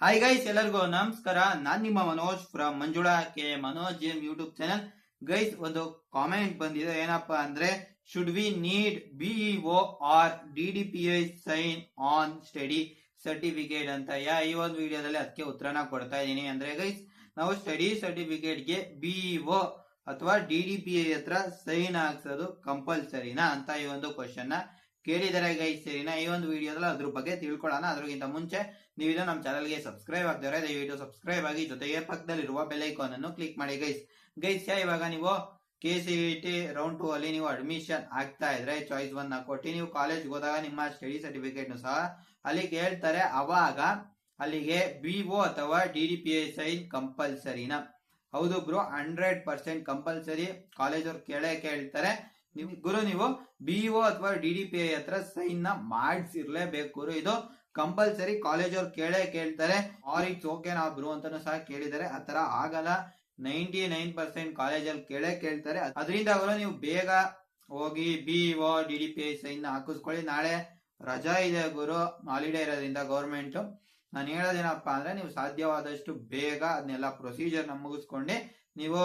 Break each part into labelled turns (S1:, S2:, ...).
S1: Hi guys, ಎಲ್ಲರಿಗೂ ನಮಸ್ಕಾರ. ನಾನ್ ನಿಮ್ಮ Manoj from Manjula K Manoj gym YouTube channel. Guys, ಒಂದು ಕಾಮೆಂಟ್ ಬಂದಿದೆ. ಏನಪ್ಪಾ ಅಂದ್ರೆ, should we need BEO or DDPI sign on study certificate ಅಂತ. ಈ ಒಂದು ವಿಡಿಯೋದಲ್ಲಿ ಅದಕ್ಕೆ ಉತ್ತರನ ಕೊಡ್ತಾ ಇದ್ದೀನಿ. ಅಂದ್ರೆ ಗೈಸ್, ನಾವು ಸ್ಟಡಿ ಸರ್ಟಿಫಿಕೇಟ್ಗೆ ಬಿಇಒ ಅಥವಾ ಡಿಡಿಪಿಐ ಹತ್ರ ಸೈನ್ ಹಾಕ್ಸೋದು ಕಂಪಲ್ಸರಿನಾ ಅಂತ ಈ ಒಂದು ಕ್ವಶನ್ ನ ಕೇಳಿದರೆ ಗೈಸ್. ಸರಿನಾ? ಈ ಒಂದು ವಿಡಿಯೋದಲ್ಲಿ ಅದ್ರ ಬಗ್ಗೆ ತಿಳ್ಕೊಳ್ಳೋಣ. ಅದ್ರಗಿಂತ ಮುಂಚೆ ನೀವು ನಮ್ಮ ಚಾನಲ್ಗೆ ಸಬ್ಸ್ಕ್ರೈಬ್ ಆಗ್ತಾರೆ, ದಯವಿಟ್ಟು ಸಬ್ಸ್ಕ್ರೈಬ್ ಆಗಿ, ಜೊತೆಗೆ ಪಕ್ಕದಲ್ಲಿರುವ ಬೆಲ್ ಐಕಾನ್ ಅನ್ನು ಕ್ಲಿಕ್ ಮಾಡಿ ಗೈಸ್. ಇವಾಗ ನೀವು KCET ರೌಂಡ್ 2 ಅಲ್ಲಿ ನೀವು ಅಡ್ಮಿಷನ್ ಆಗ್ತಾ ಇದ್ರೆ ಚಾಯ್ಸ್ 1 ಕೊಟ್ಟು ನೀವು ಕಾಲೇಜ್ ಹೋದಾಗ ನಿಮ್ಮ ಸ್ಟಡಿ ಸರ್ಟಿಫಿಕೇಟ್ ಸಹ ಅಲ್ಲಿ ಕೇಳ್ತಾರೆ. ಅವಾಗ ಅಲ್ಲಿಗೆ BO ಅಥವಾ DDPI ಸೈನ್ ಕಂಪಲ್ಸರಿನಾ? ಹೌದು ಬ್ರೋ, 100% ಕಂಪಲ್ಸರಿ. ಕಾಲೇಜ್ ಅವ್ರು ಕೇಳ್ತಾರೆ. ನೀವು BO ಅಥವಾ DDPI ಹತ್ರ ಸೈನ್ ನ ಮಾಡಿಸಿರ್ಲೇಬೇಕು. ಇದು ಕಂಪಲ್ಸರಿ. ಕಾಲೇಜ್ ಅವ್ರು ಕೇಳ್ತಾರೆ. ಆರ್ ಇಟ್ಸ್ ಓಕೆ ನಾ ಬ್ರೋ ಅಂತಾನು ಸಹ ಕೇಳಿದ್ದಾರೆ. ಆತರ ಆಗಲ್ಲ. 99% ಕಾಲೇಜಲ್ಲಿ ಕೇಳ್ತಾರೆ. ಅದರಿಂದ ನೀವು ಬೇಗ ಹೋಗಿ BO DDPI ಸೈನ್ ನ ಹಾಕಿಸ್ಕೊಳ್ಳಿ. ನಾಳೆ ರಜಾ ಇದೆ ಗುರು, ಹಾಲಿಡೇ ಇರೋದ್ರಿಂದ ಗೌರ್ಮೆಂಟ್. ನಾನು ಹೇಳೋದೇನಪ್ಪಾ ಅಂದ್ರೆ, ನೀವು ಸಾಧ್ಯವಾದಷ್ಟು ಬೇಗ ಅದನ್ನೆಲ್ಲ ಪ್ರೊಸೀಜರ್ ನ ಮುಗಿಸ್ಕೊಂಡು ನೀವು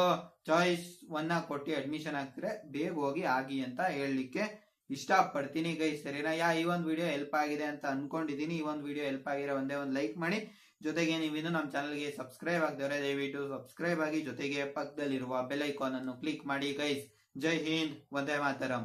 S1: ಚಾಯ್ಸ್ 1 ಕೊಟ್ಟು ಅಡ್ಮಿಷನ್ ಆಗ್ತಾರೆ, ಬೇಗ ಹೋಗಿ ಆಗಿ ಅಂತ ಹೇಳಲಿಕ್ಕೆ ಇಷ್ಟ ಪಡ್ತೀನಿ ಗೈಸ್. ಸರಿನಾ? ಈ ಒಂದು ವಿಡಿಯೋ ಹೆಲ್ಪ್ ಆಗಿದೆ ಅಂತ ಅನ್ಕೊಂಡಿದೀನಿ. ಈ ಒಂದು ವಿಡಿಯೋ ಹೆಲ್ಪ್ ಆಗಿರೋ ಒಂದೇ ಒಂದು ಲೈಕ್ ಮಾಡಿ. ಜೊತೆಗೆ ನೀವು ಇನ್ನು ನಮ್ಮ ಚಾನಲ್ಗೆ ಸಬ್ಸ್ಕ್ರೈಬ್ ಆಗದವರೆ ದಯವಿಟ್ಟು ಸಬ್ಸ್ಕ್ರೈಬ್ ಆಗಿ, ಜೊತೆಗೆ ಪಕ್ಕದಲ್ಲಿರುವ ಬೆಲ್ ಐಕಾನ್ ಅನ್ನು ಕ್ಲಿಕ್ ಮಾಡಿ ಗೈಸ್. ಜೈ ಹಿಂದ್, ವಂದೇ ಮಾತರಂ.